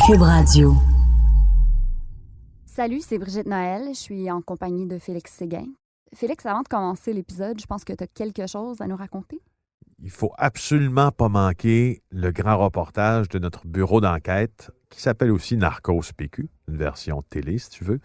Cube Radio. Salut, c'est Brigitte Noël. Je suis en compagnie de Félix Séguin. Félix, avant de commencer l'épisode, je pense que tu as quelque chose à nous raconter. Il faut absolument pas manquer le grand reportage de notre bureau d'enquête qui s'appelle aussi Narcos PQ, une version télé si tu veux.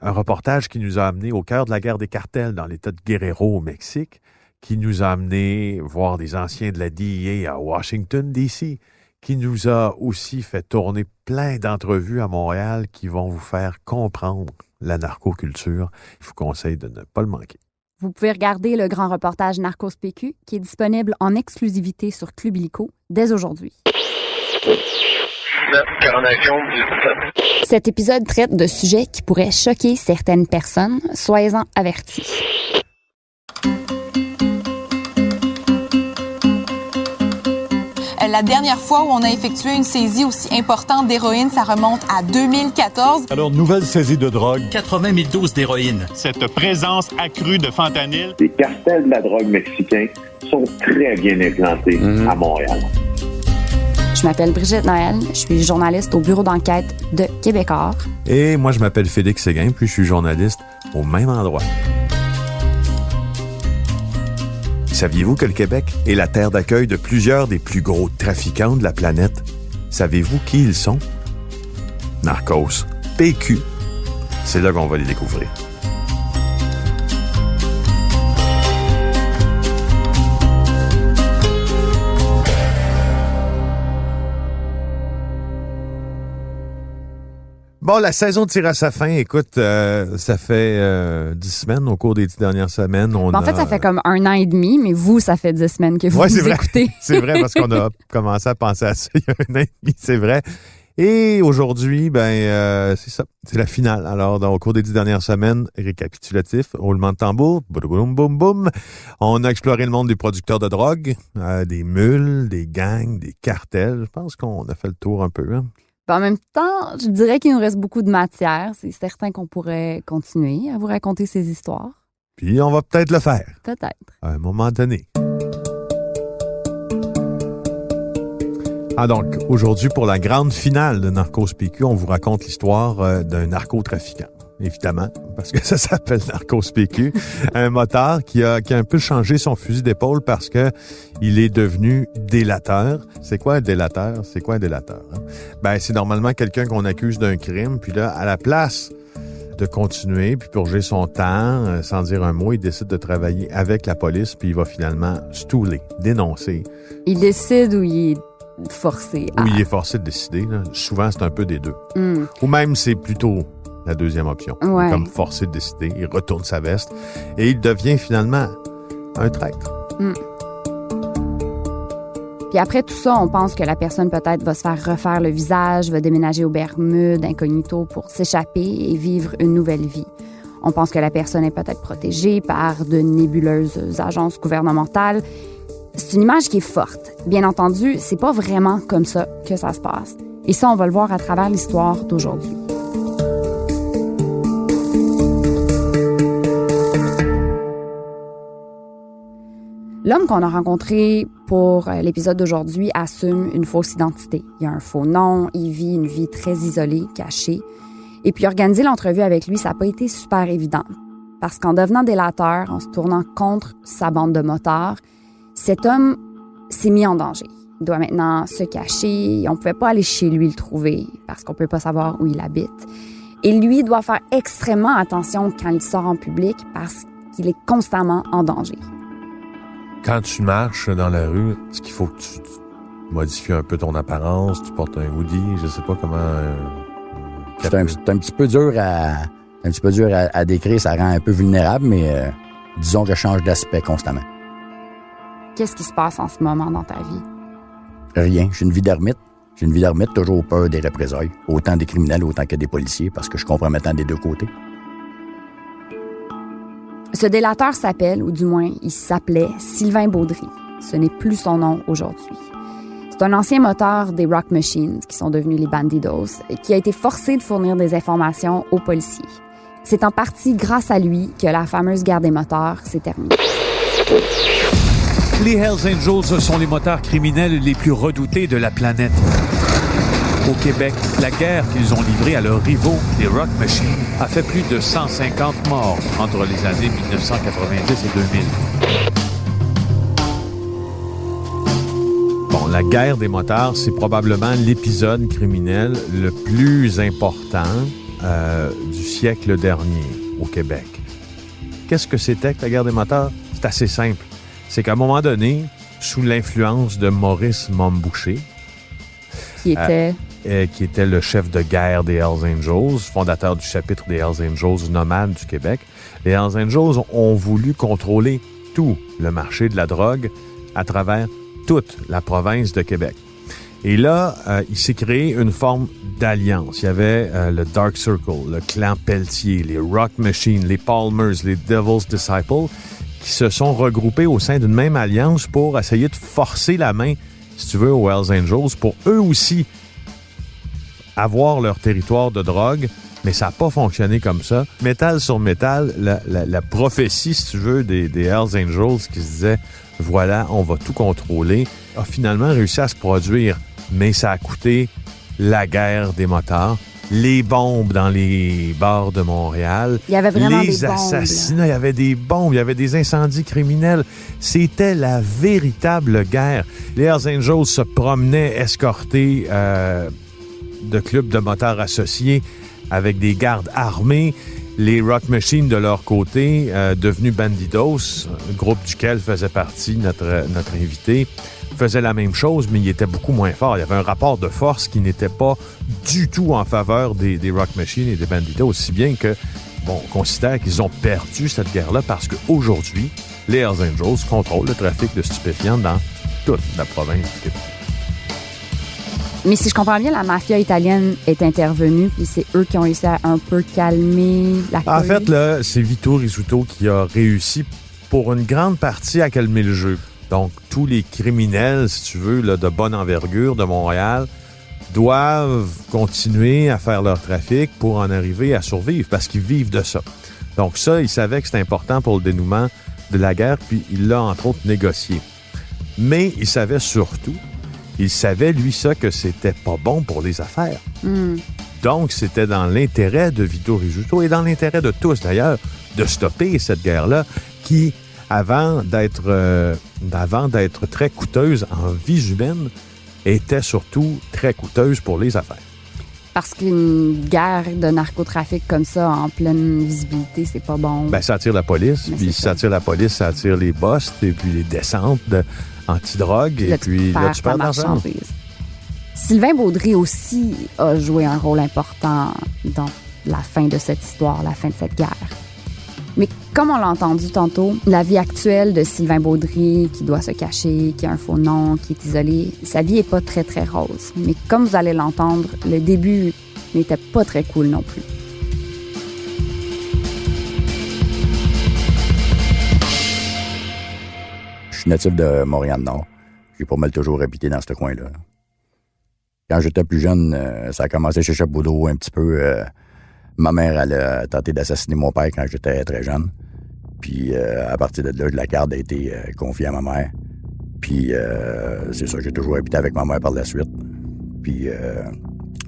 Un reportage qui nous a amenés au cœur de la guerre des cartels dans l'État de Guerrero au Mexique, qui nous a amenés voir des anciens de la DEA à Washington, D.C., qui nous a aussi fait tourner plein d'entrevues à Montréal qui vont vous faire comprendre la narcoculture. Je vous conseille de ne pas le manquer. Vous pouvez regarder le grand reportage Narcos PQ qui est disponible en exclusivité sur Club Illico dès aujourd'hui. Cet épisode traite de sujets qui pourraient choquer certaines personnes. Soyez-en avertis. La dernière fois où on a effectué une saisie aussi importante d'héroïne, ça remonte à 2014. Alors, nouvelle saisie de drogue. 80 000 doses d'héroïne. Cette présence accrue de fentanyl. Les cartels de la drogue mexicains sont très bien implantés à Montréal. Je m'appelle Brigitte Noël, je suis journaliste au bureau d'enquête de Québécois. Et moi, je m'appelle Félix Séguin, puis je suis journaliste au même endroit. Saviez-vous que le Québec est la terre d'accueil de plusieurs des plus gros trafiquants de la planète? Savez-vous qui ils sont? Narcos PQ. C'est là qu'on va les découvrir. Bon, la saison tire à sa fin. Écoute, ça fait 10 semaines au cours des 10 dernières semaines. En fait, ça fait comme 1 an et demi, mais vous, ça fait 10 semaines que vous nous écoutez. C'est vrai, parce qu'on a commencé à penser à ça il y a 1 an et demi, c'est vrai. Et aujourd'hui, c'est ça, c'est la finale. Alors, au cours des 10 dernières semaines, récapitulatif, roulement de tambour, boum, boum, boum. On a exploré le monde des producteurs de drogue, des mules, des gangs, des cartels. Je pense qu'on a fait le tour un peu, hein. En même temps, je dirais qu'il nous reste beaucoup de matière. C'est certain qu'on pourrait continuer à vous raconter ces histoires. Puis on va peut-être le faire. Peut-être. À un moment donné. Donc, aujourd'hui, pour la grande finale de Narcos PQ, on vous raconte l'histoire d'un narcotrafiquant. Évidemment, parce que ça s'appelle Narcos PQ. Un motard qui a un peu changé son fusil d'épaule parce que il est devenu délateur. C'est quoi un délateur? Hein? C'est normalement quelqu'un qu'on accuse d'un crime, puis là, à la place de continuer, puis purger son temps, sans dire un mot, il décide de travailler avec la police, puis il va finalement stouler, dénoncer. Il décide ou il est forcé à... Ou il est forcé de décider. Là. Souvent, c'est un peu des deux. Ou même, c'est plutôt la deuxième option. Ouais. Comme forcé de décider, il retourne sa veste et il devient finalement un traître. Puis après tout ça, on pense que la personne peut-être va se faire refaire le visage, va déménager aux Bermudes incognito pour s'échapper et vivre une nouvelle vie. On pense que la personne est peut-être protégée par de nébuleuses agences gouvernementales. C'est une image qui est forte. Bien entendu, c'est pas vraiment comme ça que ça se passe. Et ça, on va le voir à travers l'histoire d'aujourd'hui. L'homme qu'on a rencontré pour l'épisode d'aujourd'hui assume une fausse identité. Il a un faux nom, il vit une vie très isolée, cachée. Et puis organiser l'entrevue avec lui, ça n'a pas été super évident. Parce qu'en devenant délateur, en se tournant contre sa bande de motards, cet homme s'est mis en danger. Il doit maintenant se cacher. On ne pouvait pas aller chez lui le trouver parce qu'on ne peut pas savoir où il habite. Et lui doit faire extrêmement attention quand il sort en public parce qu'il est constamment en danger. Quand tu marches dans la rue, est-ce qu'il faut que tu modifies un peu ton apparence, tu portes un hoodie, je sais pas comment... C'est un petit peu dur à décrire, ça rend un peu vulnérable, mais disons que je change d'aspect constamment. Qu'est-ce qui se passe en ce moment dans ta vie? Rien, j'ai une vie d'ermite. Toujours peur des représailles, autant des criminels, autant que des policiers, parce que je comprends maintenant des deux côtés. Ce délateur s'appelle, ou du moins, il s'appelait Sylvain Baudry. Ce n'est plus son nom aujourd'hui. C'est un ancien moteur des Rock Machines, qui sont devenus les Bandidos, qui a été forcé de fournir des informations aux policiers. C'est en partie grâce à lui que la fameuse guerre des moteurs s'est terminée. Les Hells Angels sont les motards criminels les plus redoutés de la planète. Au Québec, la guerre qu'ils ont livrée à leurs rivaux, les Rock Machine, a fait plus de 150 morts entre les années 1990 et 2000. Bon, la guerre des motards, c'est probablement l'épisode criminel le plus important du siècle dernier au Québec. Qu'est-ce que c'était que la guerre des motards? C'est assez simple. C'est qu'à un moment donné, sous l'influence de Maurice Momboucher, Qui était le chef de guerre des Hells Angels, fondateur du chapitre des Hells Angels nomades du Québec, les Hells Angels ont voulu contrôler tout le marché de la drogue à travers toute la province de Québec. Et là, il s'est créé une forme d'alliance. Il y avait le Dark Circle, le clan Pelletier, les Rock Machine, les Palmers, les Devil's Disciples, qui se sont regroupés au sein d'une même alliance pour essayer de forcer la main, si tu veux, aux Hells Angels, pour eux aussi avoir leur territoire de drogue, mais ça n'a pas fonctionné comme ça. Métal sur métal, la prophétie, si tu veux, des Hells Angels qui se disait « Voilà, on va tout contrôler », a finalement réussi à se produire. Mais ça a coûté la guerre des motards, les bombes dans les bars de Montréal, Il y avait vraiment les des bombes, assassinats, il y avait des bombes, il y avait des incendies criminels. C'était la véritable guerre. Les Hells Angels se promenaient escortés de clubs de motards associés avec des gardes armés. Les Rock Machine, de leur côté, devenus Bandidos, groupe duquel faisait partie notre invité, faisait la même chose, mais il était beaucoup moins fort. Il y avait un rapport de force qui n'était pas du tout en faveur des Rock Machine et des Bandidos, aussi bien que, bon, on considère qu'ils ont perdu cette guerre-là parce qu'aujourd'hui, les Hells Angels contrôlent le trafic de stupéfiants dans toute la province du Québec. Mais si je comprends bien, la mafia italienne est intervenue, puis c'est eux qui ont réussi à un peu calmer la cohue. En fait, là, c'est Vito Rizzuto qui a réussi pour une grande partie à calmer le jeu. Donc, tous les criminels, si tu veux, là, de bonne envergure de Montréal, doivent continuer à faire leur trafic pour en arriver à survivre, parce qu'ils vivent de ça. Donc ça, il savait que c'était important pour le dénouement de la guerre, puis il l'a, entre autres, négocié. Mais il savait surtout, lui, ça, que c'était pas bon pour les affaires. Donc, c'était dans l'intérêt de Vito Rizzuto et dans l'intérêt de tous, d'ailleurs, de stopper cette guerre-là qui, avant d'être très coûteuse en vies humaines, était surtout très coûteuse pour les affaires. Parce qu'une guerre de narcotrafic comme ça, en pleine visibilité, c'est pas bon. Ben, ça attire la police. Puis si ça attire la police, ça attire les boss et puis les descentes anti-drogue. Et puis là, tu perds l'argent. Sylvain Baudry aussi a joué un rôle important dans la fin de cette histoire, la fin de cette guerre. Mais comme on l'a entendu tantôt, la vie actuelle de Sylvain Baudry, qui doit se cacher, qui a un faux nom, qui est isolé, sa vie n'est pas très, très rose. Mais comme vous allez l'entendre, le début n'était pas très cool non plus. Je suis natif de Montréal-Nord. J'ai pas mal toujours habité dans ce coin-là. Quand j'étais plus jeune, ça a commencé chez Chapbaudot un petit peu. Ma mère, elle a tenté d'assassiner mon père quand j'étais très jeune. Puis à partir de là, la garde a été confiée à ma mère. Puis c'est ça, j'ai toujours habité avec ma mère par la suite. Puis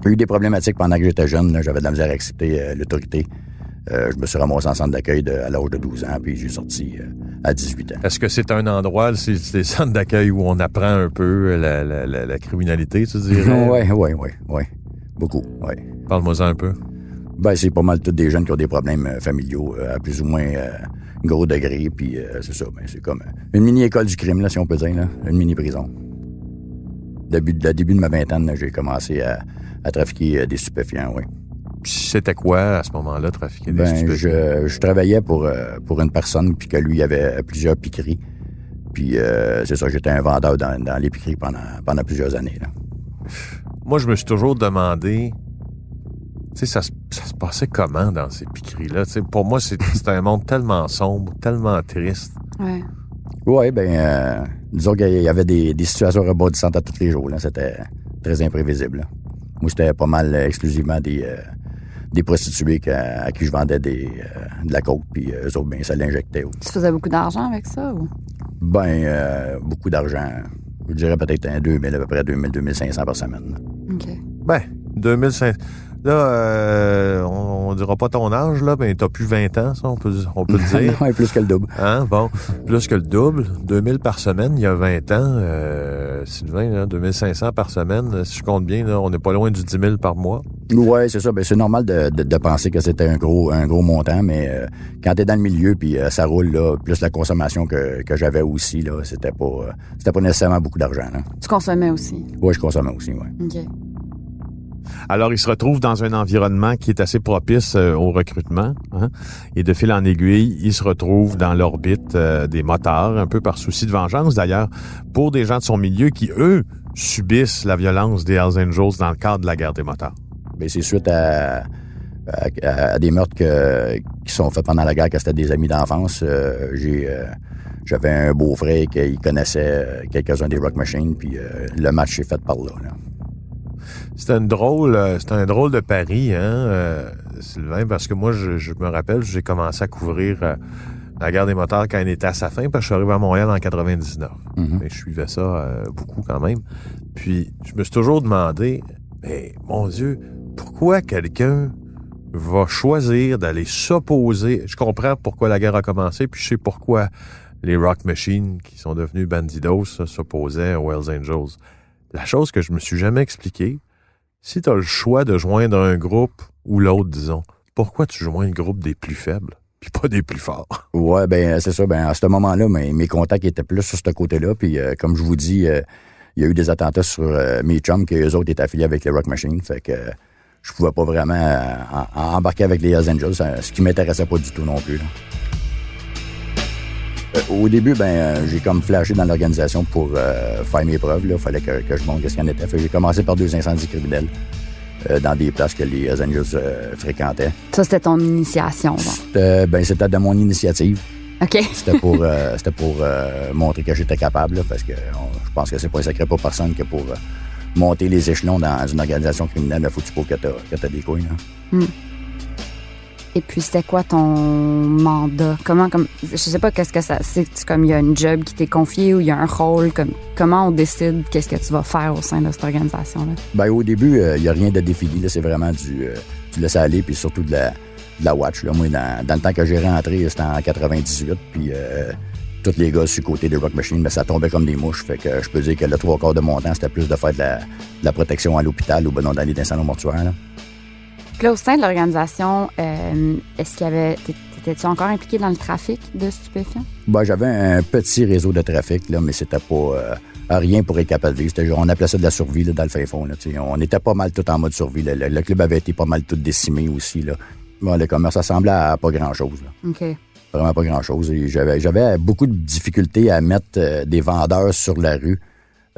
j'ai eu des problématiques pendant que j'étais jeune. Là, j'avais de la misère à accepter l'autorité. Je me suis ramassé en centre d'accueil à l'âge de 12 ans, puis j'ai sorti à 18 ans. Est-ce que c'est un endroit, c'est des centres d'accueil où on apprend un peu la criminalité, tu dirais? Oui. Beaucoup, oui. Parle-moi-en un peu. Ben, c'est pas mal tous des jeunes qui ont des problèmes familiaux à plus ou moins gros degré, puis c'est ça. Ben, c'est comme une mini-école du crime, là, si on peut dire, là, une mini-prison. Début de ma vingtaine, là, j'ai commencé à trafiquer des stupéfiants, oui. C'était quoi, à ce moment-là, trafiquer des stupéfiants? Je travaillais pour une personne, puis que lui avait plusieurs piqueries. Puis c'est ça, j'étais un vendeur dans les piqueries pendant plusieurs années, là. Moi, je me suis toujours demandé, tu sais, ça se passait comment dans ces piqueries-là? Tu sais, pour moi, c'était un monde tellement sombre, tellement triste. Ouais. Oui, disons qu'il y avait des situations rebondissantes à tous les jours, là. C'était très imprévisible, là. Moi, c'était pas mal exclusivement des prostituées à qui je vendais de la coke, puis eux autres, ça l'injectait. Tu faisais beaucoup d'argent avec ça, ou? Beaucoup d'argent. Je dirais peut-être 2000, à peu près 2000, 2500 par semaine. OK. Ben, 2500. Là, on dira pas ton âge, là, mais t'as plus 20 ans, ça, on peut le dire. Ouais, plus que le double. Hein? Bon, plus que le double. 2000 par semaine, il y a 20 ans. Sylvain, là, 2500 par semaine, si je compte bien, là, on n'est pas loin du 10 000 par mois. Oui, c'est ça. Ben, c'est normal de penser que c'était un gros montant, mais quand t'es dans le milieu, puis ça roule, là, plus la consommation que j'avais aussi, là, c'était pas nécessairement beaucoup d'argent. Là. Tu consommais aussi? Oui, je consommais aussi, oui. OK. Alors, il se retrouve dans un environnement qui est assez propice au recrutement. Hein? Et de fil en aiguille, il se retrouve dans l'orbite des motards, un peu par souci de vengeance d'ailleurs, pour des gens de son milieu qui, eux, subissent la violence des Hells Angels dans le cadre de la guerre des motards. Bien, c'est suite à des meurtres qui sont faits pendant la guerre, que c'était des amis d'enfance. J'avais un beau-frère qui connaissait quelques-uns des Rock Machine, puis le match s'est fait par là. C'est un drôle de pari, hein, Sylvain, parce que moi, je me rappelle, j'ai commencé à couvrir la guerre des motards quand elle était à sa fin, parce que je suis arrivé à Montréal en 99. Mm-hmm. Et je suivais ça beaucoup quand même. Puis, je me suis toujours demandé, mais mon Dieu, pourquoi quelqu'un va choisir d'aller s'opposer? Je comprends pourquoi la guerre a commencé, puis je sais pourquoi les Rock Machine, qui sont devenus Bandidos, s'opposaient aux Hells Angels. La chose que je me suis jamais expliquée, si tu as le choix de joindre un groupe ou l'autre, disons, pourquoi tu joins le groupe des plus faibles puis pas des plus forts? Ouais, ben c'est ça. Ben à ce moment-là, mes contacts étaient plus sur ce côté-là. Puis comme je vous dis, il y a eu des attentats sur mes chums, que eux autres étaient affiliés avec les Rock Machine. Fait que je pouvais pas vraiment embarquer avec les Hells Angels, ce qui m'intéressait pas du tout non plus. Au début, j'ai comme flashé dans l'organisation pour faire mes preuves. Il fallait que je montre ce qu'il y en était. Fait que j'ai commencé par 2 incendies criminels dans des places que les Hells Angels fréquentaient. Ça, c'était ton initiation, donc? C'était de mon initiative. OK. C'était pour montrer que j'étais capable, là, parce que je pense que c'est pas un secret pour personne que pour monter les échelons dans une organisation criminelle, il faut que tu prouves que t'as des couilles. Là. Et puis, c'était quoi ton mandat? Je sais pas qu'est-ce que ça... C'est comme il y a une job qui t'est confiée ou il y a un rôle. Comment on décide qu'est-ce que tu vas faire au sein de cette organisation-là? Au début, il n'y a rien de défini. Là, c'est vraiment du laisses aller, puis surtout de la watch. Là. Moi, dans le temps que j'ai rentré, c'était en 98, puis tous les gars sur le côté des Rock Machine, ça tombait comme des mouches. Fait que je peux dire que le 3/4 de mon temps, c'était plus de faire de la protection à l'hôpital ou d'aller dans un salon mortuaire. Là. Là, au sein de l'organisation, est-ce qu'il y avait... T'étais-tu encore impliqué dans le trafic de stupéfiants? J'avais un petit réseau de trafic, là, mais c'était pas rien pour être capable de vivre. On appelait ça de la survie là, dans le fin fond. Là, on était pas mal tout en mode survie. Le club avait été pas mal tout décimé aussi. Là. Le commerce ressemblait à pas grand-chose. Là. OK. Vraiment pas grand-chose. Et j'avais beaucoup de difficultés à mettre des vendeurs sur la rue.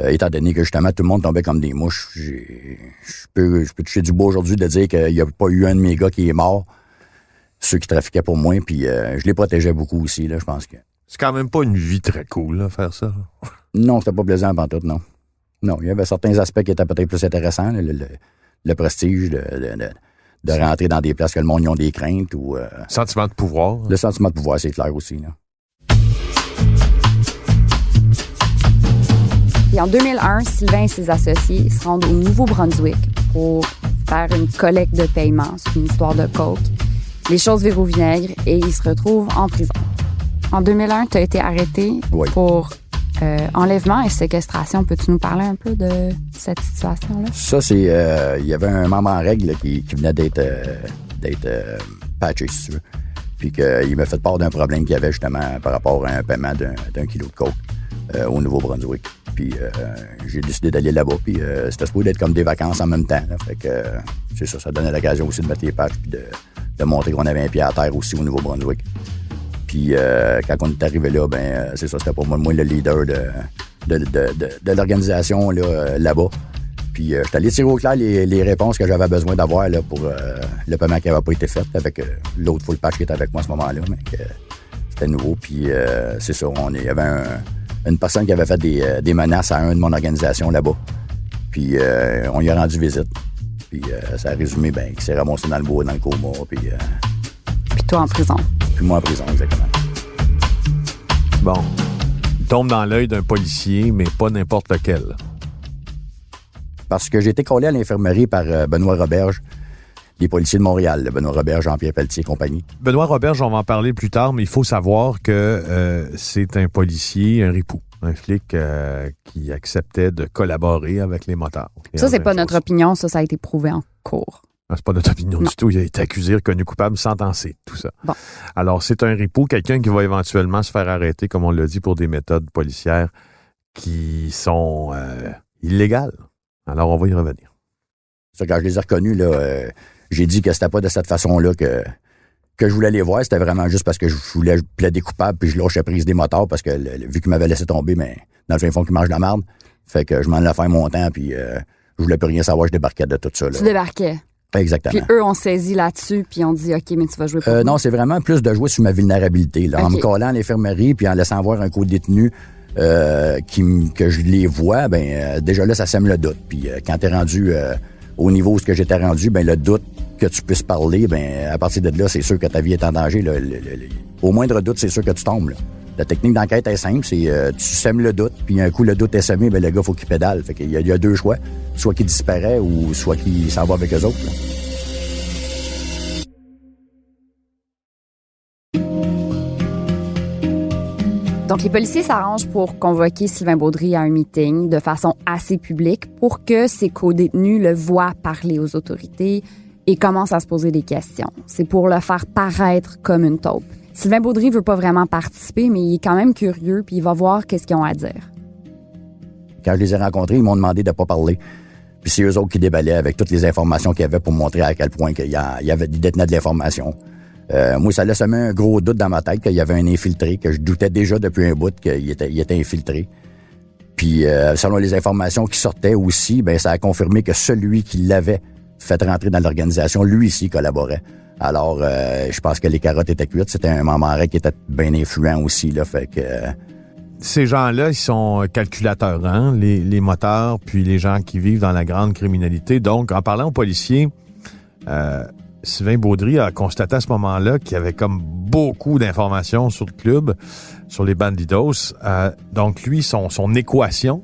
Étant donné que, justement, tout le monde tombait comme des mouches. Je peux toucher du bois aujourd'hui de dire qu'il n'y a pas eu un de mes gars qui est mort, ceux qui trafiquaient pour moi, puis je les protégeais beaucoup aussi, là, je pense que... C'est quand même pas une vie très cool, là, faire ça. Non, c'était pas plaisant avant tout, non. Non, il y avait certains aspects qui étaient peut-être plus intéressants, là, le prestige de rentrer dans des places que le monde y ont des craintes ou... Sentiment de pouvoir. Le sentiment de pouvoir, c'est clair aussi, là. Et en 2001, Sylvain et ses associés se rendent au Nouveau-Brunswick pour faire une collecte de paiement. C'est une histoire de coke. Les choses virent au vinaigre et ils se retrouvent en prison. En 2001, tu as été arrêté pour enlèvement et séquestration. Peux-tu nous parler un peu de cette situation-là? Ça, c'est... il y avait un membre en règle là, qui venait d'être patché, si tu veux. Puis qu'il m'a fait part d'un problème qu'il y avait justement par rapport à un paiement d'un kilo de coke au Nouveau-Brunswick. Puis j'ai décidé d'aller là-bas. Puis c'était supposé d'être comme des vacances en même temps. Là. Fait que c'est ça, ça donnait l'occasion aussi de mettre les patchs puis de montrer qu'on avait un pied à terre aussi au Nouveau-Brunswick. Puis quand on est arrivé là, c'est ça, c'était pour moi le leader de l'organisation là-bas. Puis j'étais allé tirer au clair les réponses que j'avais besoin d'avoir là, pour le paiement qui n'avait pas été fait avec l'autre full patch qui était avec moi à ce moment-là. Mais c'était nouveau. Puis c'est ça, il y avait une personne qui avait fait des menaces à un de mon organisation là-bas. Puis on lui a rendu visite. Puis ça a résumé qu'il s'est ramassé dans le bois, dans le coma. Puis toi en prison. Puis moi en prison, exactement. Bon. Il tombe dans l'œil d'un policier, mais pas n'importe lequel. parce que j'ai été collé à l'infirmerie par Benoît Roberge, des policiers de Montréal, Benoît Roberge, Jean-Pierre Pelletier et compagnie. Benoît Roberge, on va en parler plus tard, mais il faut savoir que c'est un policier, un ripou, un flic qui acceptait de collaborer avec les motards. Ça, c'est pas notre opinion, ça a été prouvé en cours. Ah, c'est pas notre opinion du tout. Il a été accusé, reconnu coupable, sentencé, tout ça. Bon. Alors, c'est un ripou, quelqu'un qui va éventuellement se faire arrêter, comme on l'a dit, pour des méthodes policières qui sont illégales. Alors, on va y revenir. Ça, quand je les ai reconnus, là, j'ai dit que c'était pas de cette façon-là que je voulais les voir. C'était vraiment juste parce que je voulais plaider coupable, puis je lâchais prise des motards parce que vu qu'ils m'avaient laissé tomber, mais dans le fin fond, qu'ils mangent de la merde. Fait que je m'en allais faire mon temps, puis je voulais plus rien savoir, je débarquais de tout ça. Là. Tu débarquais. Exactement. Puis eux ont saisi là-dessus, puis ont dit, OK, mais tu vas jouer pour Non, c'est vraiment plus de jouer sur ma vulnérabilité. Là. Okay. En me collant à l'infirmerie, puis en laissant voir un co-détenu que je les vois, déjà là, ça sème le doute. Puis quand t'es rendu au niveau où j'étais rendu, le doute que tu puisses parler, à partir de là, c'est sûr que ta vie est en danger. Là. Au moindre doute, c'est sûr que tu tombes. Là. La technique d'enquête est simple, c'est tu sèmes le doute, puis un coup le doute est semé, le gars, faut qu'il pédale. Fait qu'il y a deux choix, soit qu'il disparaît ou soit qu'il s'en va avec eux autres. Là. Donc, les policiers s'arrangent pour convoquer Sylvain Baudry à un meeting de façon assez publique pour que ses co-détenus le voient parler aux autorités et commencent à se poser des questions. C'est pour le faire paraître comme une taupe. Sylvain Baudry veut pas vraiment participer, mais il est quand même curieux puis il va voir qu'est-ce qu'ils ont à dire. Quand je les ai rencontrés, ils m'ont demandé de pas parler. Puis c'est eux autres qui déballaient avec toutes les informations qu'il y avait pour montrer à quel point il y avait des détenus de l'information. Moi, ça laissait un gros doute dans ma tête qu'il y avait un infiltré, que je doutais déjà depuis un bout qu'il était infiltré. Puis, selon les informations qui sortaient aussi, ça a confirmé que celui qui l'avait fait rentrer dans l'organisation, lui ici, collaborait. Alors, je pense que les carottes étaient cuites. C'était un membre qui était bien influent aussi, là, fait que... Ces gens-là, ils sont calculateurs, hein? Les motards, puis les gens qui vivent dans la grande criminalité. Donc, en parlant aux policiers... Sylvain Baudry a constaté à ce moment-là qu'il y avait comme beaucoup d'informations sur le club, sur les Bandidos. Donc, lui, son équation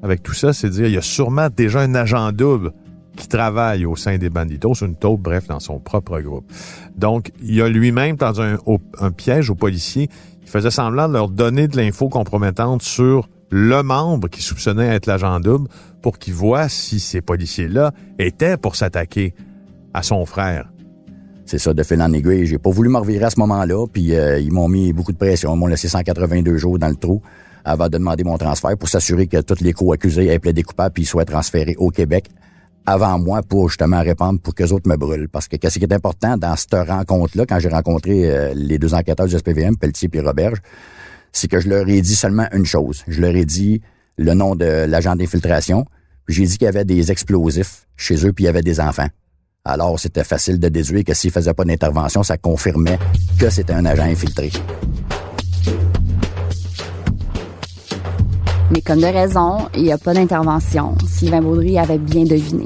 avec tout ça, c'est de dire qu'il y a sûrement déjà un agent double qui travaille au sein des Bandidos, une taupe, bref, dans son propre groupe. Donc, il a lui-même, dans un piège aux policiers, il faisait semblant de leur donner de l'info compromettante sur le membre qui soupçonnait être l'agent double pour qu'il voit si ces policiers-là étaient pour s'attaquer à son frère. C'est ça, de fil en aiguille. J'ai pas voulu me revirer à ce moment-là, puis ils m'ont mis beaucoup de pression. Ils m'ont laissé 182 jours dans le trou avant de demander mon transfert pour s'assurer que tous les co-accusés aient plaidé coupable puis soient transférés au Québec avant moi pour justement répondre pour qu'eux autres me brûlent. Parce que qu'est-ce qui est important dans cette rencontre-là, quand j'ai rencontré les deux enquêteurs du SPVM, Pelletier et Roberge, c'est que je leur ai dit seulement une chose. Je leur ai dit le nom de l'agent d'infiltration, puis j'ai dit qu'il y avait des explosifs chez eux puis il y avait des enfants. Alors, c'était facile de déduire que s'il faisait pas d'intervention, ça confirmait que c'était un agent infiltré. Mais comme de raison, il n'y a pas d'intervention. Sylvain Baudry avait bien deviné.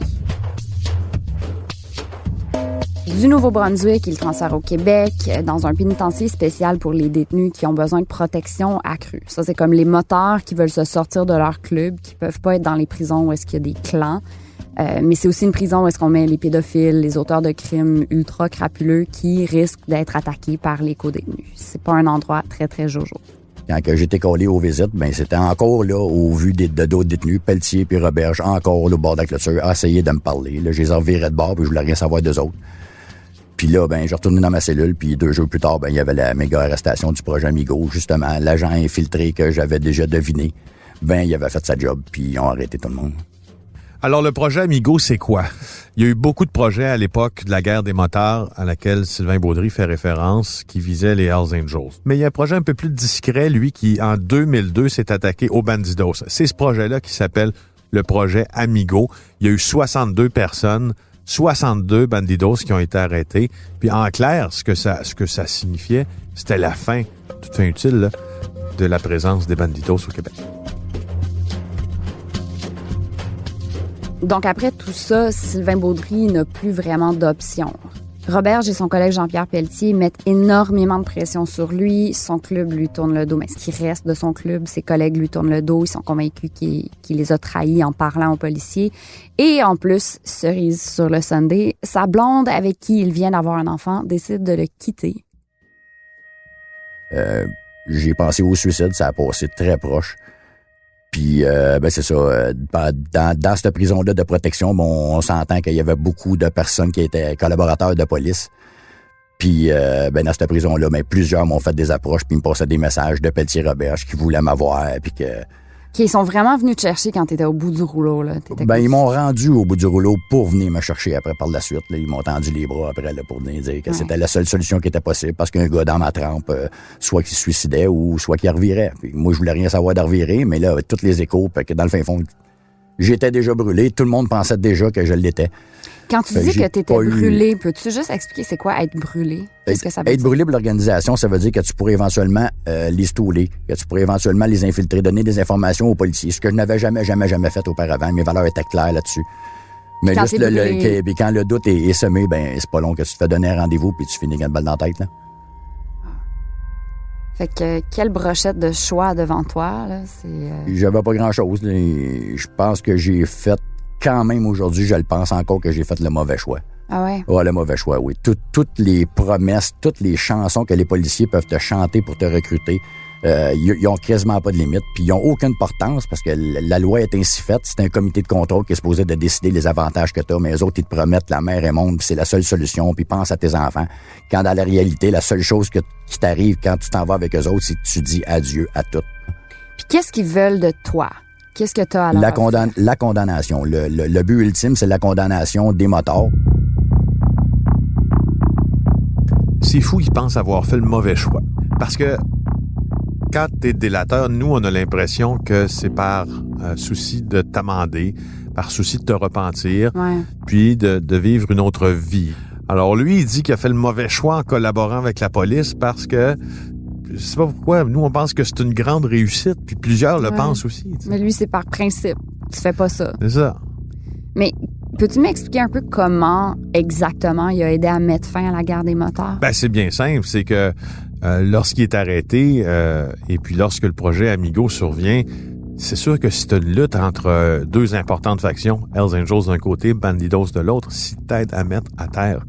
Du Nouveau-Brunswick, il transfère au Québec dans un pénitencier spécial pour les détenus qui ont besoin de protection accrue. Ça, c'est comme les motards qui veulent se sortir de leur club, qui peuvent pas être dans les prisons où est-ce qu'il y a des clans. Mais c'est aussi une prison où est-ce qu'on met les pédophiles, les auteurs de crimes ultra crapuleux qui risquent d'être attaqués par les co-détenus. C'est pas un endroit très, très jojo. Quand j'étais collé aux visites, c'était encore là, au vu de d'autres détenus, Pelletier puis Roberge, encore là, au bord de la clôture, à essayer de me parler. Là, je les revirais de bord puis je voulais rien savoir d'eux autres. Puis là, je retournais dans ma cellule, puis 2 jours plus tard, il y avait la méga arrestation du projet Amigo, justement, l'agent infiltré que j'avais déjà deviné. Il avait fait sa job, puis ils ont arrêté tout le monde. Alors, le projet Amigo, c'est quoi? Il y a eu beaucoup de projets à l'époque de la guerre des motards à laquelle Sylvain Baudry fait référence, qui visait les Hells Angels. Mais il y a un projet un peu plus discret, lui, qui, en 2002, s'est attaqué aux Bandidos. C'est ce projet-là qui s'appelle le projet Amigo. Il y a eu 62 personnes, 62 Bandidos qui ont été arrêtés. Puis, en clair, ce que ça signifiait, c'était la fin, toute fin utile, là, de la présence des Bandidos au Québec. Donc, après tout ça, Sylvain Baudry n'a plus vraiment d'options. Roberge et son collègue Jean-Pierre Pelletier mettent énormément de pression sur lui. Son club lui tourne le dos. Mais ce qui reste de son club, ses collègues lui tournent le dos. Ils sont convaincus qu'il les a trahis en parlant aux policiers. Et en plus, cerise sur le sundae, sa blonde avec qui il vient d'avoir un enfant décide de le quitter. J'ai pensé au suicide, ça a passé très proche. Puis, c'est ça. Dans cette prison-là de protection, on s'entend qu'il y avait beaucoup de personnes qui étaient collaborateurs de police. Puis, dans cette prison-là, plusieurs m'ont fait des approches puis me passaient des messages de Pelletier-Roberge qui voulaient m'avoir. Puis que... Ils sont vraiment venus te chercher quand t'étais au bout du rouleau, là. Ils m'ont rendu au bout du rouleau pour venir me chercher après par la suite. Là. Ils m'ont tendu les bras après là, pour venir dire que c'était la seule solution qui était possible parce qu'un gars dans ma trempe, soit qu'il se suicidait ou soit qu'il revirait. Puis moi, je voulais rien savoir de revirer, mais là, toutes les échos, que dans le fin fond, j'étais déjà brûlé. Tout le monde pensait déjà que je l'étais. Quand tu dis que tu étais brûlé, peux-tu juste expliquer c'est quoi être brûlé? Qu'est-ce que ça veut dire? Être brûlé pour l'organisation, ça veut dire que tu pourrais éventuellement les stouler, que tu pourrais éventuellement les infiltrer, donner des informations aux policiers, ce que je n'avais jamais fait auparavant. Mes valeurs étaient claires là-dessus. Mais quand juste quand le doute est semé, c'est pas long que tu te fais donner un rendez-vous puis tu finis avec une balle dans la tête. Là. Fait que quelle brochette de choix devant toi, là? J'avais pas grand-chose. Là. Je pense que j'ai fait quand même aujourd'hui, je le pense encore que j'ai fait le mauvais choix. Ah ouais? Ouais, le mauvais choix, oui. Toutes les promesses, toutes les chansons que les policiers peuvent te chanter pour te recruter, ils ont quasiment pas de limite, puis ils ont aucune portance parce que la loi est ainsi faite. C'est un comité de contrôle qui est supposé de décider les avantages que tu as, mais eux autres, ils te promettent la mer et monde, puis c'est la seule solution, puis pense à tes enfants. Quand dans la réalité, la seule chose qui t'arrive quand tu t'en vas avec eux autres, c'est que tu dis adieu à tout. Puis qu'est-ce qu'ils veulent de toi? Qu'est-ce que tu as à leur La condamnation. Le but ultime, c'est la condamnation des motards. C'est fou, ils pensent avoir fait le mauvais choix. Parce que quand t'es délateur, nous, on a l'impression que c'est par souci de t'amender, par souci de te repentir, puis de vivre une autre vie. Alors lui, il dit qu'il a fait le mauvais choix en collaborant avec la police parce que je sais pas pourquoi. Nous, on pense que c'est une grande réussite, puis plusieurs le pensent aussi. T'sais. Mais lui, c'est par principe. Tu fais pas ça. C'est ça. Mais peux-tu m'expliquer un peu comment exactement il a aidé à mettre fin à la guerre des motards? C'est bien simple. C'est que lorsqu'il est arrêté et puis lorsque le projet Amigo survient, c'est sûr que si tu as une lutte entre deux importantes factions, Hells Angels d'un côté, Bandidos de l'autre, si t'aides à mettre à terre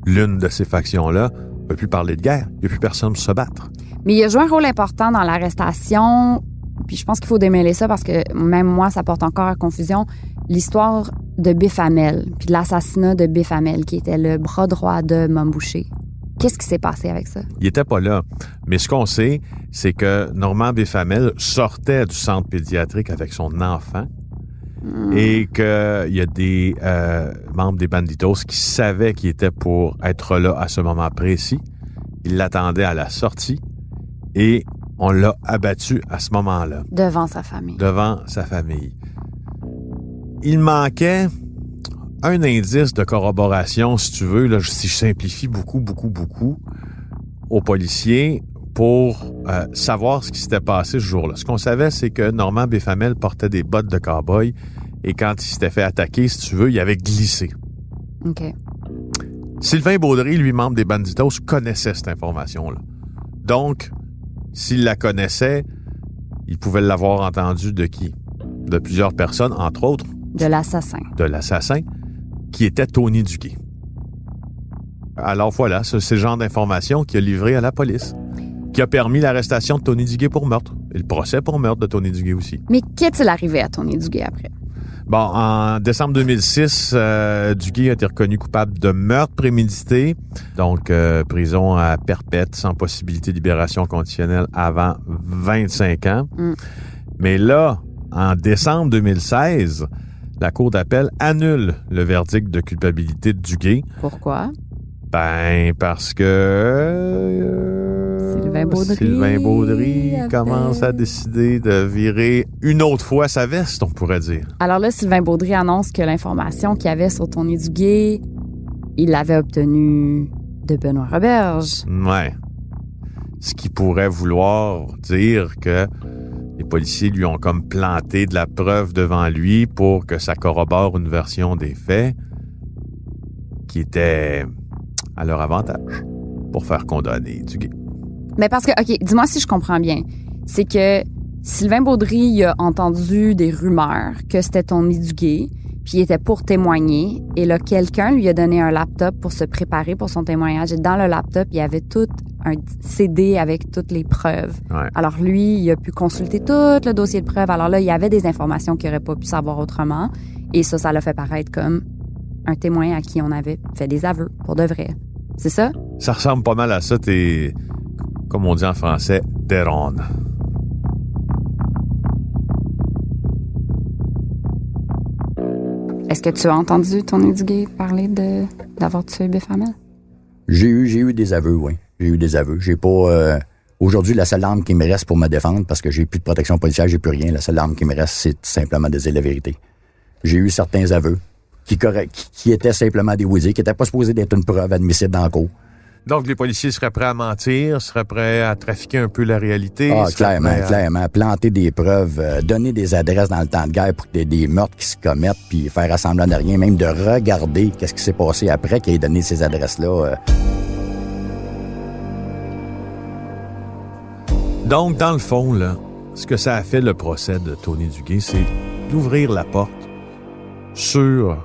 l'une de ces factions-là, on ne peut plus parler de guerre. Il n'y a plus personne pour se battre. Mais il a joué un rôle important dans l'arrestation, puis je pense qu'il faut démêler ça parce que même moi, ça porte encore à confusion. L'histoire de Biff Hamel, puis de l'assassinat de Biff Hamel, qui était le bras droit de Mom Boucher. Qu'est-ce qui s'est passé avec ça? Il était pas là. Mais ce qu'on sait, c'est que Normand Biff Hamel sortait du centre pédiatrique avec son enfant et qu'il y a des membres des Banditos qui savaient qu'il était pour être là à ce moment précis. Ils l'attendaient à la sortie et on l'a abattu à ce moment-là. Devant sa famille. Devant sa famille. Il manquait un indice de corroboration, si tu veux, là, si je simplifie beaucoup, aux policiers pour savoir ce qui s'était passé ce jour-là. Ce qu'on savait, c'est que Normand Biff Hamel portait des bottes de cow-boy et quand il s'était fait attaquer, si tu veux, il avait glissé. OK. Sylvain Baudry, lui, membre des Banditos, connaissait cette information-là. Donc, s'il la connaissait, il pouvait l'avoir entendue de qui? De plusieurs personnes, entre autres. De l'assassin. De l'assassin, qui était Tony Duguay. Alors voilà, c'est le genre d'information qu'il a livré à la police, qui a permis l'arrestation de Tony Duguay pour meurtre, et le procès pour meurtre de Tony Duguay aussi. Mais qu'est-il arrivé à Tony Duguay après? Bon, en décembre 2006, Duguay a été reconnu coupable de meurtre prémédité, donc prison à perpète sans possibilité de libération conditionnelle avant 25 ans. Mais là, en décembre 2016, la Cour d'appel annule le verdict de culpabilité de Duguay. Pourquoi? Parce que Sylvain Baudry commence à décider de virer une autre fois sa veste, on pourrait dire. Alors là, Sylvain Baudry annonce que l'information qu'il y avait sur Tony Duguay, il l'avait obtenue de Benoît Roberge. Ouais. Ce qui pourrait vouloir dire que les policiers lui ont comme planté de la preuve devant lui pour que ça corrobore une version des faits qui était à leur avantage pour faire condamner Duguay. Mais parce que, OK, dis-moi si je comprends bien. C'est que Sylvain Baudry il a entendu des rumeurs que c'était Tony Duguay, puis il était pour témoigner. Et là, quelqu'un lui a donné un laptop pour se préparer pour son témoignage. Et dans le laptop, il y avait tout un CD avec toutes les preuves. Ouais. Alors lui, il a pu consulter tout le dossier de preuves. Alors là, il y avait des informations qu'il n'aurait pas pu savoir autrement. Et ça l'a fait paraître comme un témoin à qui on avait fait des aveux, pour de vrai. C'est ça? Ça ressemble pas mal à ça, t'es, comme on dit en français, dead on. Est-ce que tu as entendu Tony Duguay parler d'avoir tué Biff Hamel? J'ai eu des aveux, oui. J'ai eu des aveux. J'ai pas... aujourd'hui, la seule arme qui me reste pour me défendre, parce que j'ai plus de protection policière, j'ai plus rien, la seule arme qui me reste, c'est simplement de dire la vérité. J'ai eu certains aveux qui étaient simplement des oui-dire, qui n'étaient pas supposés d'être une preuve admissible dans le cours. Donc, les policiers seraient prêts à mentir, seraient prêts à trafiquer un peu la réalité. Ah, clairement. Planter des preuves, donner des adresses dans le temps de guerre pour qu'il y ait des meurtres qui se commettent, puis faire assemblant de rien, même de regarder qu'est-ce qui s'est passé après qu'il ait donné ces adresses-là. Donc, dans le fond, là, ce que ça a fait le procès de Tony Duguay, c'est d'ouvrir la porte sur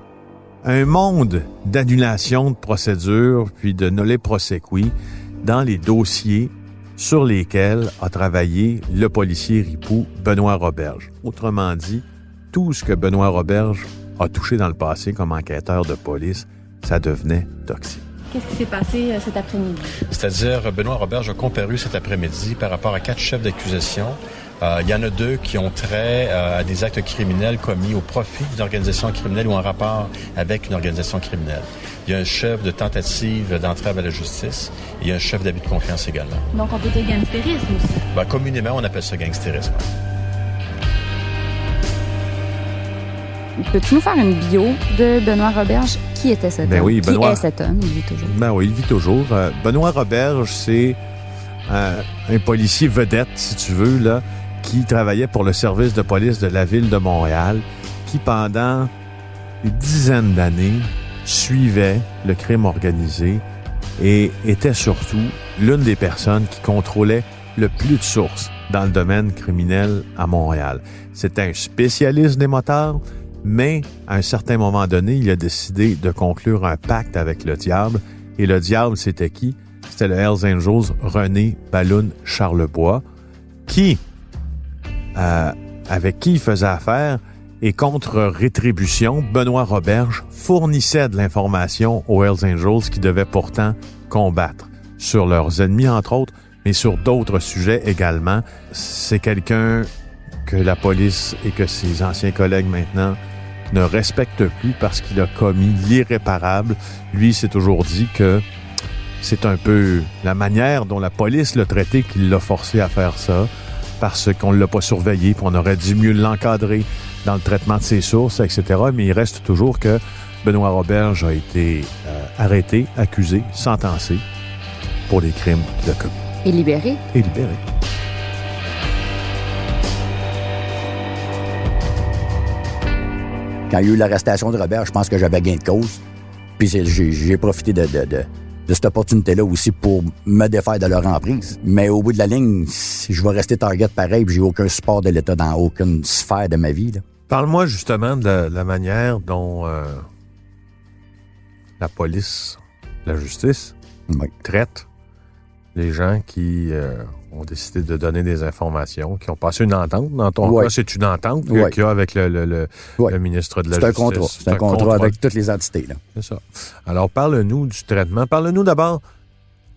un monde d'annulation de procédures puis de nolle prosequi dans les dossiers sur lesquels a travaillé le policier ripou Benoît Roberge. Autrement dit, tout ce que Benoît Roberge a touché dans le passé comme enquêteur de police, ça devenait toxique. Qu'est-ce qui s'est passé cet après-midi? C'est-à-dire, Benoît Roberge a comparu cet après-midi par rapport à 4 chefs d'accusation. Il y en a 2 qui ont trait à des actes criminels commis au profit d'une organisation criminelle ou en rapport avec une organisation criminelle. Il y a un chef de tentative d'entrave à la justice et il y a un chef d'abus de confiance également. Donc, on peut dire gangstérisme aussi? Communément, on appelle ça gangstérisme. Peux-tu nous faire une bio de Benoît Roberge? Qui était cet homme? Oui, Benoît... Qui est cet homme? Il vit toujours. Oui, il vit toujours. Benoît Roberge, c'est un policier vedette, si tu veux, là, qui travaillait pour le service de police de la ville de Montréal, qui, pendant des dizaines d'années, suivait le crime organisé et était surtout l'une des personnes qui contrôlait le plus de sources dans le domaine criminel à Montréal. C'était un spécialiste des motards, mais à un certain moment donné, il a décidé de conclure un pacte avec le diable. Et le diable, c'était qui? C'était le Hells Angels René Balloun Charlebois, avec qui il faisait affaire, et contre rétribution, Benoît Roberge fournissait de l'information aux Hells Angels qui devaient pourtant combattre sur leurs ennemis, entre autres, mais sur d'autres sujets également. C'est quelqu'un que la police et que ses anciens collègues maintenant ne respectent plus parce qu'il a commis l'irréparable. Lui s'est toujours dit que c'est un peu la manière dont la police l'a traité qui l'a forcé à faire ça, parce qu'on ne l'a pas surveillé, puis on aurait dû mieux l'encadrer dans le traitement de ses sources, etc. Mais il reste toujours que Benoît Roberge a été arrêté, accusé, sentencé pour les crimes qu'il a commis. Et libéré. Et libéré. Quand il y a eu l'arrestation de Robert, je pense que j'avais gain de cause. Puis j'ai profité de cette opportunité-là aussi pour me défaire de leur emprise. Mais au bout de la ligne, je vais rester target pareil, puis j'ai aucun support de l'État dans aucune sphère de ma vie. Là. Parle-moi justement de la manière dont la police, la justice, traite les gens qui ont décidé de donner des informations, qui ont passé une entente. Dans ton cas, c'est une entente qu'il y a avec le ministre de la Justice. C'est un contrat avec toutes les entités. Là. C'est ça. Alors, parle-nous du traitement. Parle-nous d'abord,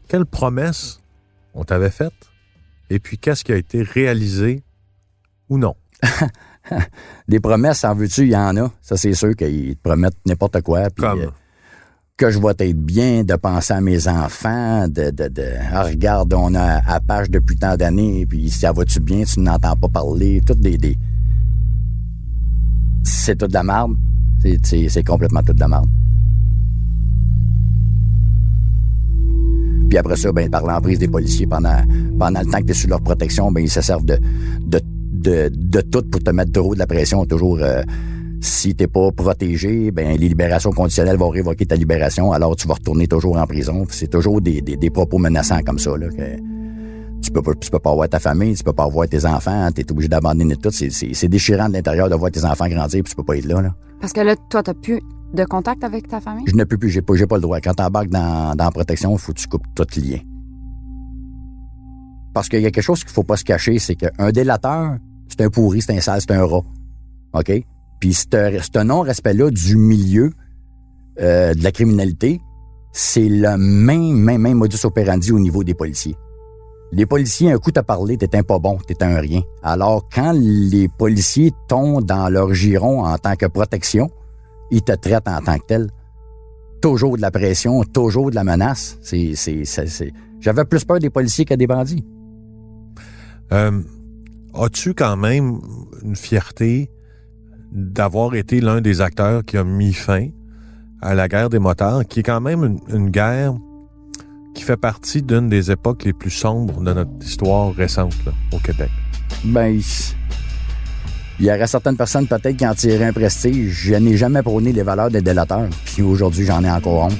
quelles promesses on t'avait faites et puis qu'est-ce qui a été réalisé ou non? Des promesses, en veux-tu, il y en a. Ça, c'est sûr qu'ils te promettent n'importe quoi. Puis, comme? Que je vais être bien, de penser à mes enfants, regarde, on a à page depuis tant d'années, puis ça va-tu bien, tu n'entends pas parler, toutes des... C'est tout de la merde. C'est complètement tout de la merde. Puis après ça, par l'emprise des policiers, pendant le temps que tu es sous leur protection, ils se servent de tout pour te mettre trop de la pression, toujours... Si t'es pas protégé, ben les libérations conditionnelles vont révoquer ta libération, alors tu vas retourner toujours en prison. C'est toujours des propos menaçants comme ça, là, que tu peux pas voir ta famille, tu peux pas voir tes enfants, t'es obligé d'abandonner tout. C'est déchirant de l'intérieur de voir tes enfants grandir, puis tu peux pas être là. Parce que là, toi, t'as plus de contact avec ta famille? Je n'ai plus, j'ai pas le droit. Quand t'embarques dans la protection, il faut que tu coupes tout lien. Parce qu'il y a quelque chose qu'il faut pas se cacher, c'est qu'un délateur, c'est un pourri, c'est un sale, c'est un rat. OK? Puis ce non-respect-là du milieu de la criminalité, c'est le même modus operandi au niveau des policiers. Les policiers, un coup t'as parlé, t'es un pas bon, t'es un rien. Alors, quand les policiers tombent dans leur giron en tant que protection, ils te traitent en tant que tel. Toujours de la pression, toujours de la menace. J'avais plus peur des policiers que des bandits. As-tu quand même une fierté d'avoir été l'un des acteurs qui a mis fin à la guerre des motards, qui est quand même une guerre qui fait partie d'une des époques les plus sombres de notre histoire récente là, au Québec? Ben, il y aurait certaines personnes peut-être qui en tiraient un prestige. Je n'ai jamais prôné les valeurs des délateurs, puis aujourd'hui, j'en ai encore honte.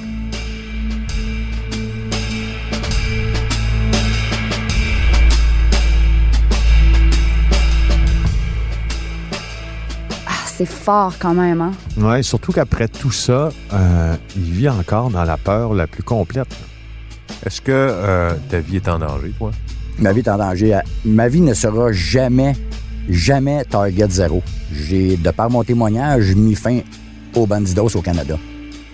C'est fort quand même, hein? Oui, surtout qu'après tout ça, il vit encore dans la peur la plus complète. Est-ce que ta vie est en danger, toi? Ma vie est en danger. Ma vie ne sera jamais target zéro. J'ai, de par mon témoignage, mis fin aux bandidos au Canada.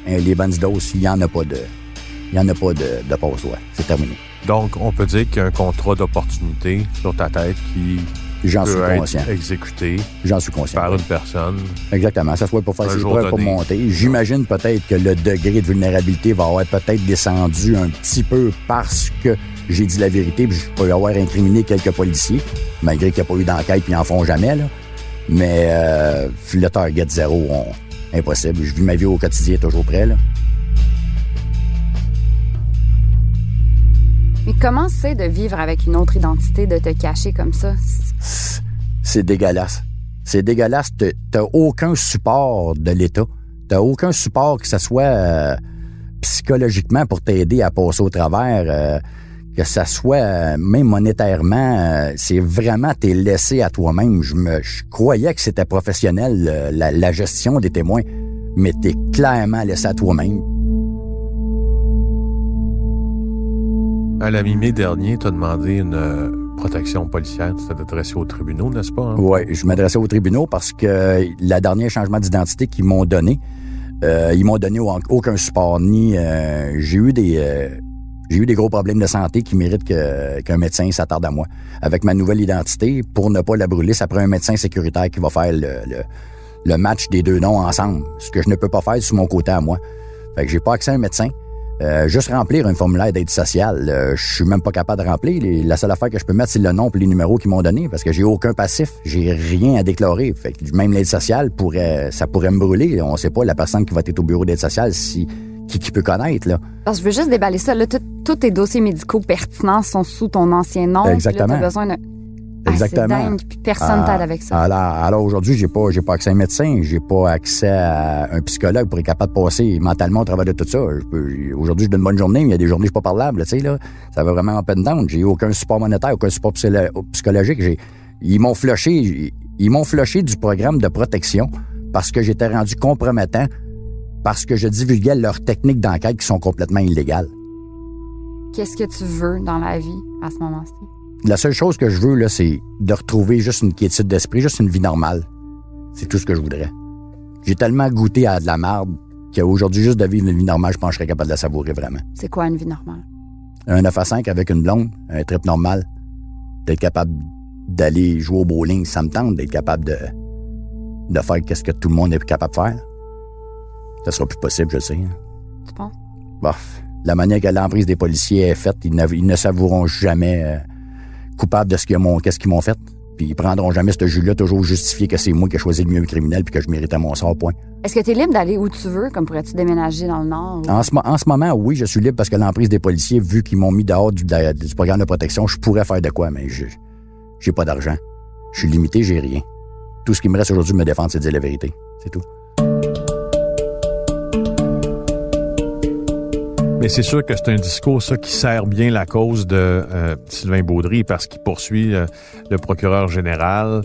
Et les bandidos, il n'y en a pas de passe-droit. C'est terminé. Donc, on peut dire qu'il y a un contrat d'opportunité sur ta tête qui J'en suis peut conscient. être exécuté J'en suis conscient. par une personne. Exactement. Ça soit pour faire Un ses jour preuves, pour donné. monter. J'imagine peut-être que le degré de vulnérabilité va avoir peut-être descendu un petit peu parce que j'ai dit la vérité puis je peux avoir incriminé quelques policiers, malgré qu'il n'y a pas eu d'enquête puis ils n'en font jamais, là. Mais le target zéro, impossible. Je vis ma vie au quotidien toujours prêt, là. Mais comment c'est de vivre avec une autre identité, de te cacher comme ça? C'est dégueulasse. C'est dégueulasse. T'as aucun support de l'État. T'as aucun support que ce soit psychologiquement pour t'aider à passer au travers, que ce soit même monétairement. C'est vraiment, t'es laissé à toi-même. Je croyais que c'était professionnel, la gestion des témoins, mais t'es clairement laissé à toi-même. À la mi-mai dernier, tu as demandé une protection policière. Tu t'es adressé aux tribunaux, n'est-ce pas? Hein? Oui, je m'adressais aux tribunaux parce que le dernier changement d'identité qu'ils m'ont donné, ils m'ont donné aucun support, ni j'ai eu des gros problèmes de santé qui méritent qu'un médecin s'attarde à moi. Avec ma nouvelle identité, pour ne pas la brûler, ça prend un médecin sécuritaire qui va faire le match des deux noms ensemble, ce que je ne peux pas faire sur mon côté à moi. Fait que j'ai pas accès à un médecin. Juste remplir un formulaire d'aide sociale, je suis même pas capable de remplir. La seule affaire que je peux mettre, c'est le nom et les numéros qu'ils m'ont donné, parce que j'ai aucun passif, j'ai rien à déclarer. Fait que même l'aide sociale ça pourrait me brûler. On sait pas la personne qui va être au bureau d'aide sociale qui peut connaître, là. Parce que je veux juste déballer ça. Là, tous tes dossiers médicaux pertinents sont sous ton ancien nom. Exactement. Puis là, t'as besoin de... Exactement. c'est dingue, puis personne t'aide avec ça. Alors aujourd'hui, j'ai pas accès à un médecin, j'ai pas accès à un psychologue pour être capable de passer mentalement au travers de tout ça. Aujourd'hui, je donne une bonne journée, mais il y a des journées où je suis pas parlable, tu sais, là. Ça va vraiment up and down. J'ai aucun support monétaire, aucun support psychologique. Ils m'ont flushé du programme de protection parce que j'étais rendu compromettant, parce que je divulguais leurs techniques d'enquête qui sont complètement illégales. Qu'est-ce que tu veux dans la vie à ce moment-ci? La seule chose que je veux, là, c'est de retrouver juste une quiétude d'esprit, juste une vie normale. C'est tout ce que je voudrais. J'ai tellement goûté à de la merde qu'aujourd'hui, juste de vivre une vie normale, je pense que je serais capable de la savourer vraiment. C'est quoi une vie normale? Un 9 à 5 avec une blonde, un trip normal. D'être capable d'aller jouer au bowling, ça me tente. D'être capable de faire ce que tout le monde est capable de faire. Ça sera plus possible, je sais. Hein. Tu penses? Bof. La manière que l'emprise des policiers est faite, ils ne s'avoueront jamais coupables de qu'est-ce qu'ils m'ont fait. Puis ils prendront jamais ce jus-là, toujours justifier que c'est moi qui ai choisi le mieux criminel puis que je méritais mon sort, point. Est-ce que tu es libre d'aller où tu veux? Comme pourrais-tu déménager dans le Nord? Ou... En ce moment, oui, je suis libre parce que l'emprise des policiers, vu qu'ils m'ont mis dehors du programme de protection, je pourrais faire de quoi, mais j'ai pas d'argent. Je suis limité, j'ai rien. Tout ce qui me reste aujourd'hui de me défendre, c'est de dire la vérité. C'est tout. Mais c'est sûr que c'est un discours, ça, qui sert bien la cause de Sylvain Baudry parce qu'il poursuit le procureur général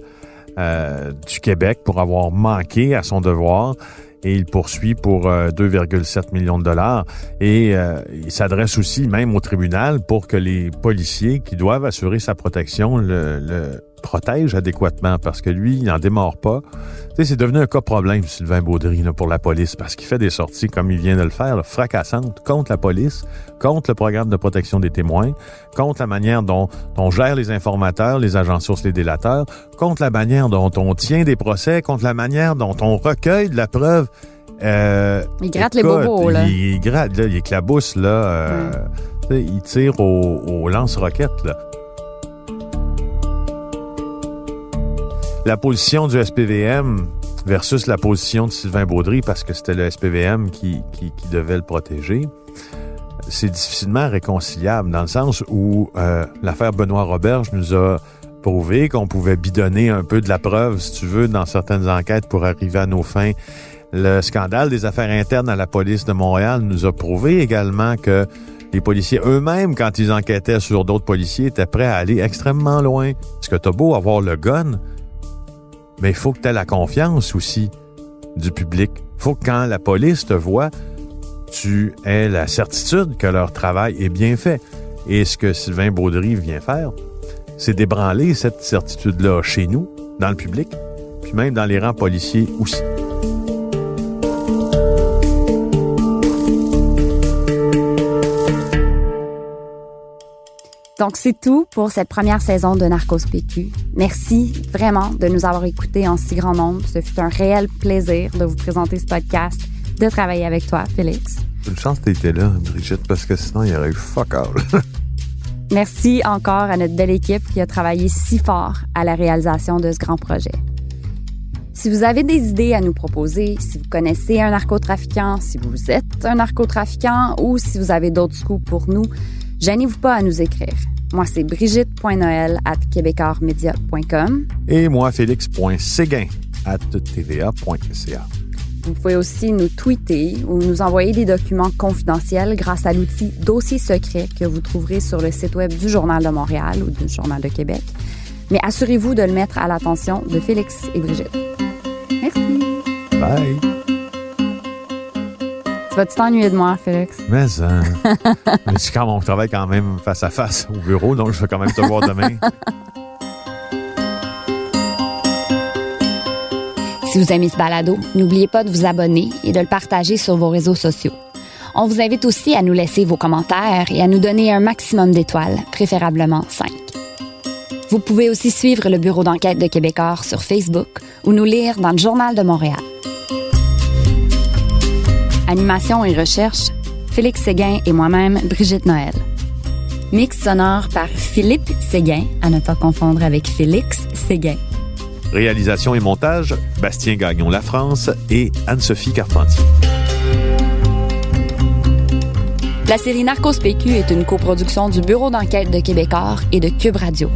du Québec pour avoir manqué à son devoir. Et il poursuit pour 2,7 millions de dollars. Et il s'adresse aussi même au tribunal pour que les policiers qui doivent assurer sa protection le protègent adéquatement parce que lui, il n'en démord pas. Tu sais, c'est devenu un cas problème, Sylvain Baudry, là, pour la police parce qu'il fait des sorties, comme il vient de le faire, là, fracassantes contre la police, contre le programme de protection des témoins, contre la manière dont on gère les informateurs, les agents sources, les délateurs, contre la manière dont on tient des procès, contre la manière dont on recueille de la preuve. Il gratte les bobos, là. Il gratte, là, il éclabousse, là. Il tire au lance-roquettes, là. La position du SPVM versus la position de Sylvain Baudry, parce que c'était le SPVM qui devait le protéger, c'est difficilement réconciliable dans le sens où l'affaire Benoît Roberge nous a prouvé qu'on pouvait bidonner un peu de la preuve, si tu veux, dans certaines enquêtes pour arriver à nos fins. Le scandale des affaires internes à la police de Montréal nous a prouvé également que les policiers eux-mêmes, quand ils enquêtaient sur d'autres policiers, étaient prêts à aller extrêmement loin. Parce que t'as beau avoir le gun, mais il faut que tu aies la confiance aussi du public. Il faut que quand la police te voit, tu aies la certitude que leur travail est bien fait. Et ce que Sylvain Baudry vient faire, c'est d'ébranler cette certitude-là chez nous, dans le public, puis même dans les rangs policiers aussi. Donc, c'est tout pour cette première saison de Narcos PQ. Merci vraiment de nous avoir écoutés en si grand nombre. Ce fut un réel plaisir de vous présenter ce podcast, de travailler avec toi, Félix. C'est une chance que tu étais là, Brigitte, parce que sinon, il y aurait eu fuck all. Merci encore à notre belle équipe qui a travaillé si fort à la réalisation de ce grand projet. Si vous avez des idées à nous proposer, si vous connaissez un narcotrafiquant, si vous êtes un narcotrafiquant ou si vous avez d'autres scoops pour nous, gênez-vous pas à nous écrire. Moi, c'est brigitte.noël@quebecoismedia.com. Et moi, félix.séguin@tva.ca. Vous pouvez aussi nous tweeter ou nous envoyer des documents confidentiels grâce à l'outil Dossier secret que vous trouverez sur le site web du Journal de Montréal ou du Journal de Québec. Mais assurez-vous de le mettre à l'attention de Félix et Brigitte. Merci. Bye. Tu vas-tu t'ennuyer de moi, Félix? Mais c'est quand on travaille quand même face à face au bureau, donc je vais quand même te voir demain. Si vous aimez ce balado, n'oubliez pas de vous abonner et de le partager sur vos réseaux sociaux. On vous invite aussi à nous laisser vos commentaires et à nous donner un maximum d'étoiles, préférablement 5. Vous pouvez aussi suivre le Bureau d'enquête de Québécois sur Facebook ou nous lire dans le Journal de Montréal. Animation et recherche, Félix Séguin et moi-même, Brigitte Noël. Mix sonore par Philippe Séguin, à ne pas confondre avec Félix Séguin. Réalisation et montage, Bastien Gagnon La France et Anne-Sophie Carpentier. La série Narcos PQ est une coproduction du Bureau d'enquête de Québécois et de Cube Radio.